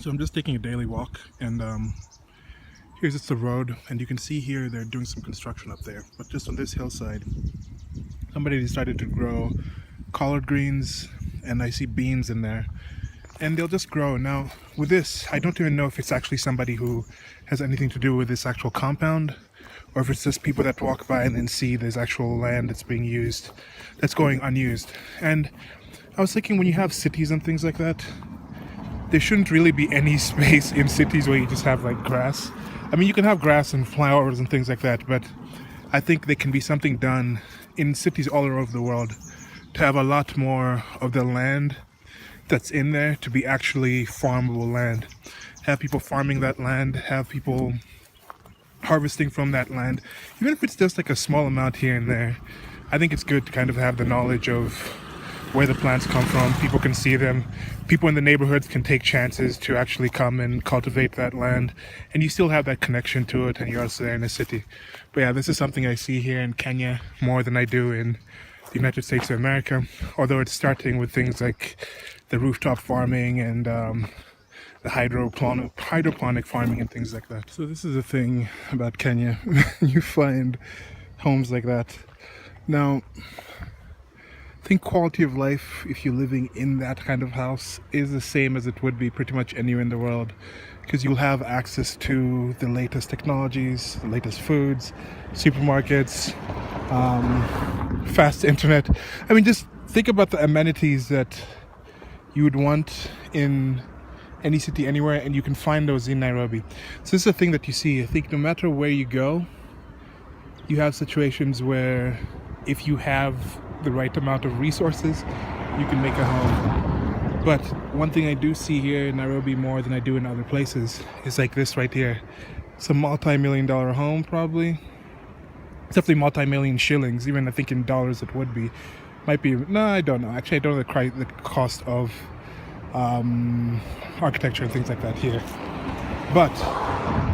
So I'm just taking a daily walk, and here's just the road, and you can see here they're doing some construction up there. But just on this hillside, somebody decided to grow collard greens, and I see beans in there, and they'll just grow. Now, with this, I don't even know if it's actually somebody who has anything to do with this actual compound, or if it's just people that walk by and then see there's actual land that's being used, that's going unused. And I was thinking, when you have cities and things like that, there shouldn't really be any space in cities where you just have like grass. I mean, you can have grass and flowers and things like that, but I think there can be something done in cities all over the world to have a lot more of the land that's in there to be actually farmable land. Have people farming that land, have people harvesting from that land, even if it's just like a small amount here and there. I think it's good to kind of have the knowledge of where the plants come from. People can see them. People in the neighborhoods can take chances to actually come and cultivate that land, and you still have that connection to it, and you're also there in the city. But yeah, this is something I see here in Kenya more than I do in the United States of America, although it's starting with things like the rooftop farming and the hydroponic farming and things like that. So this is the thing about Kenya. You find homes like that. Now, I think quality of life, if you're living in that kind of house, is the same as it would be pretty much anywhere in the world, because you'll have access to the latest technologies, the latest foods, supermarkets, fast internet. I mean, just think about the amenities that you would want in any city anywhere, and you can find those in Nairobi. So this is a thing that you see. I think no matter where you go, you have situations where if you have the right amount of resources, you can make a home. But one thing I do see here in Nairobi more than I do in other places is like this right here. It's a multi-million-dollar home, probably. It's definitely multi-million shillings. Even I think in dollars it would be. Might be. No, I don't know. Actually, I don't know the cost of architecture and things like that here. But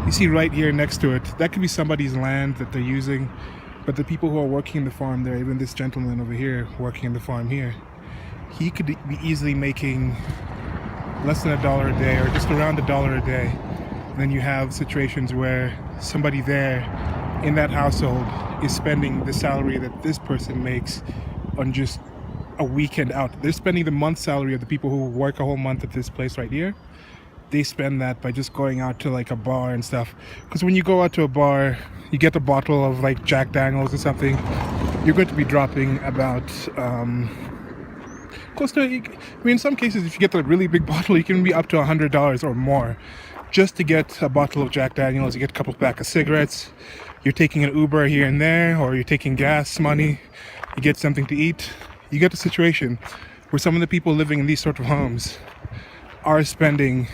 you see right here next to it, that could be somebody's land that they're using. But the people who are working the farm there, even this gentleman over here working in the farm here, he could be easily making less than $1 a day, or just around $1 a day. And then you have situations where somebody there in that household is spending the salary that this person makes on just a weekend out. They're spending the month's salary of the people who work a whole month at this place right here. They spend that by just going out to like a bar and stuff. Because when you go out to a bar, you get a bottle of like Jack Daniels or something, you're going to be dropping about close to, I mean, in some cases, if you get the really big bottle, you can be up to $100 or more just to get a bottle of Jack Daniels. You get a couple pack of cigarettes, you're taking an Uber here and there, or you're taking gas money, you get something to eat. You get a situation where some of the people living in these sort of homes are spending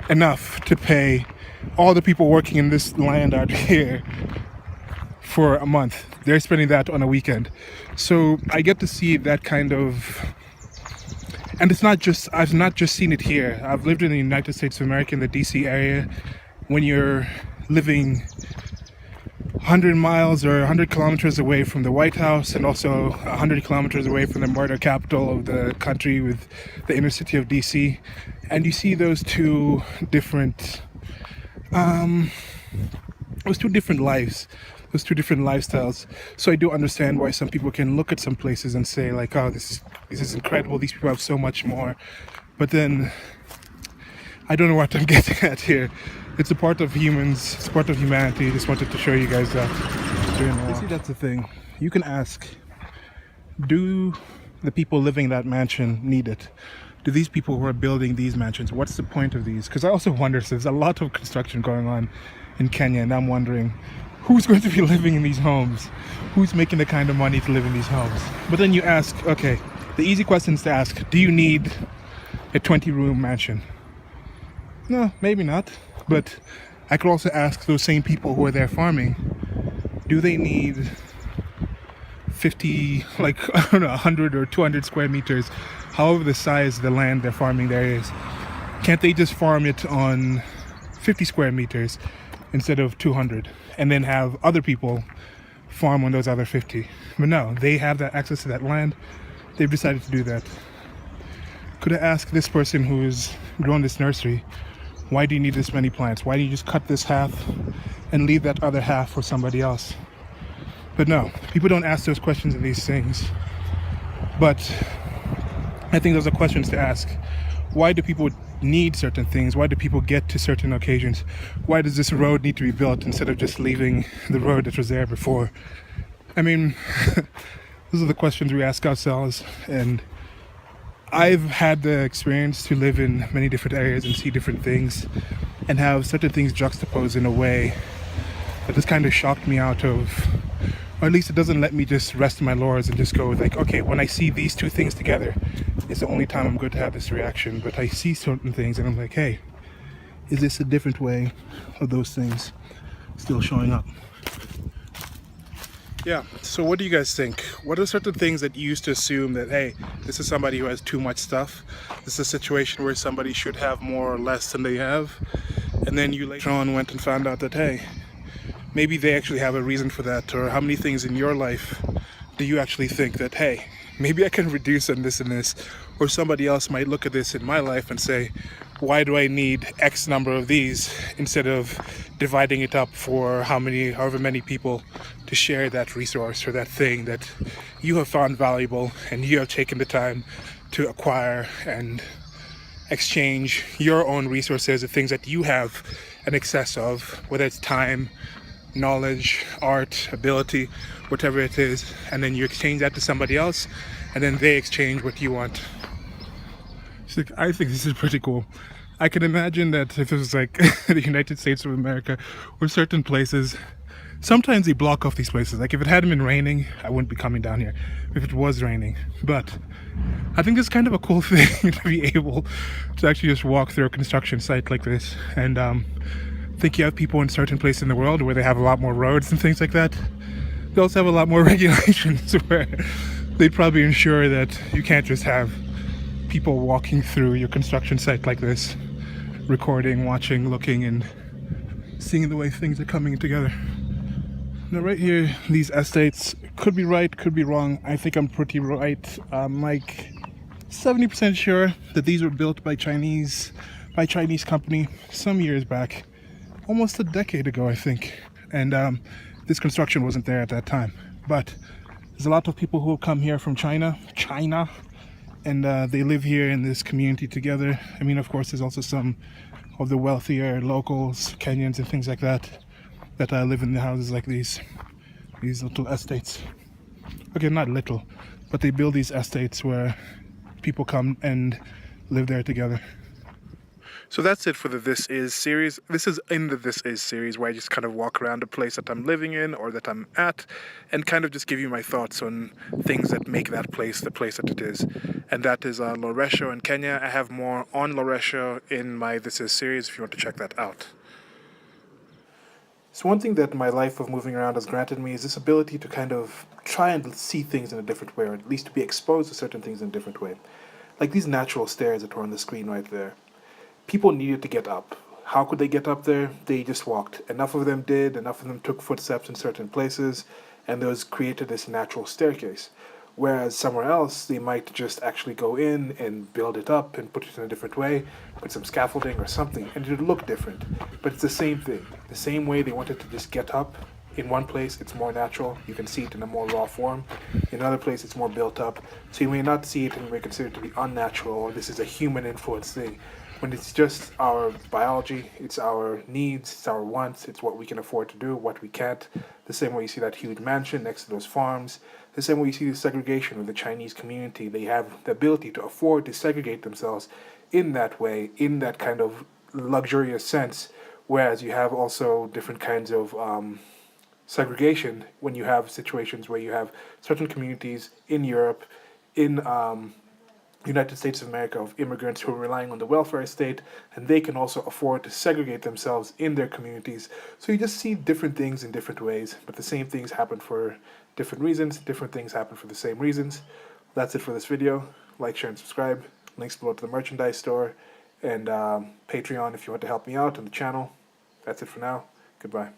enough to pay all the people working in this land out here for a month. They're spending that on a weekend. So I get to see that kind of, and I've not just seen it here. I've lived in the United States of America, in the DC area. When you're living 100 miles or 100 kilometers away from the White House, and also 100 kilometers away from the murder capital of the country with the inner city of DC, and you see those two different lives, those two different lifestyles. So I do understand why some people can look at some places and say like, oh, this is incredible, these people have so much more. But then I don't know what I'm getting at here. It's a part of humans, it's a part of humanity. I just wanted to show you guys that. You see, that's the thing. You can ask, do the people living in that mansion need it? Do these people who are building these mansions, what's the point of these? Because I also wonder, so there's a lot of construction going on in Kenya, and I'm wondering, who's going to be living in these homes? Who's making the kind of money to live in these homes? But then you ask, okay, the easy question is to ask, do you need a 20-room mansion? No, maybe not. But I could also ask those same people who are there farming, do they need 50, like, I don't know, 100 or 200 square meters, however the size of the land they're farming there is? Can't they just farm it on 50 square meters instead of 200, and then have other people farm on those other 50? But no, they have that access to that land. They've decided to do that. Could I ask this person who's grown this nursery, Why do you need this many plants? Why do you just cut this half and leave that other half for somebody else? But no, people don't ask those questions of these things. But I think those are questions to ask. Why do people need certain things? Why do people get to certain occasions? Why does this road need to be built instead of just leaving the road that was there before? I mean, those are the questions we ask ourselves. And I've had the experience to live in many different areas and see different things and have certain things juxtaposed in a way that has kind of shocked me out of, or at least it doesn't let me just rest my laurels and just go like, okay, when I see these two things together, it's the only time I'm going to have this reaction. But I see certain things and I'm like, hey, is this a different way of those things still showing up? Yeah, so what do you guys think? What are certain things that you used to assume that, hey, this is somebody who has too much stuff? This is a situation where somebody should have more or less than they have. And then you later on went and found out that, hey, maybe they actually have a reason for that. Or how many things in your life do you actually think that, hey, maybe I can reduce on this and this? Or somebody else might look at this in my life and say, why do I need X number of these instead of dividing it up for however many people to share that resource or that thing that you have found valuable and you have taken the time to acquire and exchange your own resources, the things that you have an excess of, whether it's time, knowledge, art, ability, whatever it is, and then you exchange that to somebody else and then they exchange what you want. So I think this is pretty cool. I can imagine that if it was like the United States of America or certain places, sometimes they block off these places. Like if it hadn't been raining, I wouldn't be coming down here if it was raining. But I think it's kind of a cool thing to be able to actually just walk through a construction site like this. And I think you have people in certain places in the world where they have a lot more roads and things like that. They also have a lot more regulations where they'd probably ensure that you can't just have people walking through your construction site like this, recording, watching, looking, and seeing the way things are coming together. Now right here, these estates, could be right, could be wrong. I think I'm pretty right. I'm like 70% sure that these were built by Chinese company some years back, almost a decade ago, I think. And this construction wasn't there at that time. But there's a lot of people who have come here from China, and they live here in this community together. I mean, of course, there's also some of the wealthier locals, Kenyans and things like that live in the houses like these little estates. Okay, not little, but they build these estates where people come and live there together. So that's it for the This Is series. This is in the This Is series where I just kind of walk around a place that I'm living in or that I'm at and kind of just give you my thoughts on things that make that place the place that it is. And that is Loresho in Kenya. I have more on Loresho in my This Is series if you want to check that out. So one thing that my life of moving around has granted me is this ability to kind of try and see things in a different way, or at least to be exposed to certain things in a different way. Like these natural stairs that were on the screen right there. People needed to get up. How could they get up there? They just walked. Enough of them did, enough of them took footsteps in certain places, and those created this natural staircase. Whereas somewhere else, they might just actually go in and build it up and put it in a different way, put some scaffolding or something, and it would look different. But it's the same thing. The same way they wanted to just get up. In one place, it's more natural. You can see it in a more raw form. In another place, it's more built up. So you may not see it and you may consider it to be unnatural, or this is a human influence thing. When it's just our biology, it's our needs, it's our wants, it's what we can afford to do, what we can't. The same way you see that huge mansion next to those farms. The same way you see the segregation with the Chinese community. They have the ability to afford to segregate themselves in that way, in that kind of luxurious sense. Whereas you have also different kinds of segregation when you have situations where you have certain communities in Europe, in United States of America, of immigrants who are relying on the welfare state, and they can also afford to segregate themselves in their communities. So you just see different things in different ways, but the same things happen for different reasons. Different things happen for the same reasons. That's it for this video. Like, share, and subscribe. Links below to the merchandise store and Patreon if you want to help me out on the channel. That's it for now. Goodbye.